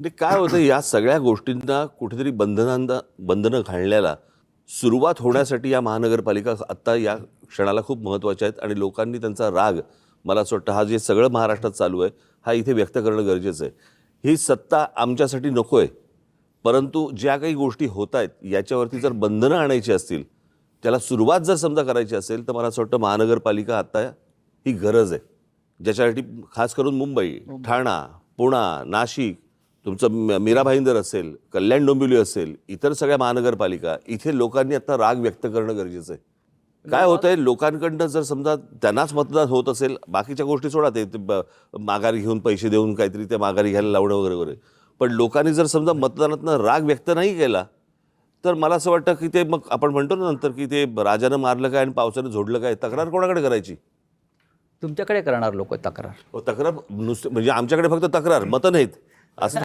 म्हणजे काय होतं या सगळ्या गोष्टींना कुठेतरी बंधनं घालण्याला सुरुवात होण्यासाठी या महानगरपालिका आत्ता या क्षणाला खूप महत्त्वाच्या आहेत आणि लोकांनी त्यांचा राग मला असं वाटतं हा जे सगळं महाराष्ट्रात चालू आहे हा इथे व्यक्त करणं गरजेचं आहे। ही सत्ता आमच्यासाठी नको आहे, परंतु ज्या काही गोष्टी होत आहेत याच्यावरती जर बंधनं आणायची असतील, त्याला सुरुवात जर समजा करायची असेल तर मला असं वाटतं महानगरपालिका आत्ता ही गरज आहे, ज्याच्यासाठी खास करून मुंबई, ठाणा, पुणा, नाशिक, तुमचं मीरा भाईंदर असेल, कल्याण डोंबिवली असेल, इतर सगळ्या महानगरपालिका इथे लोकांनी आता राग व्यक्त करणं गरजेचं आहे। काय होतंय लोकांकडनं जर समजा त्यांनाच मतदान होत असेल, बाकीच्या गोष्टी सोडा, ते माघारी घेऊन पैसे देऊन काहीतरी ते माघारी घ्यायला लावणं वगैरे वगैरे, पण लोकांनी जर समजा मतदानातनं राग व्यक्त नाही केला तर मला असं वाटतं की ते मग आपण म्हणतो ना नंतर की ते राजानं मारलं काय आणि पावसानं झोडलं काय, तक्रार कोणाकडे करायची? तुमच्याकडे करणार लोक तक्रार. तक्रार नुसतं म्हणजे आमच्याकडे फक्त तक्रार, मतं नाहीत असं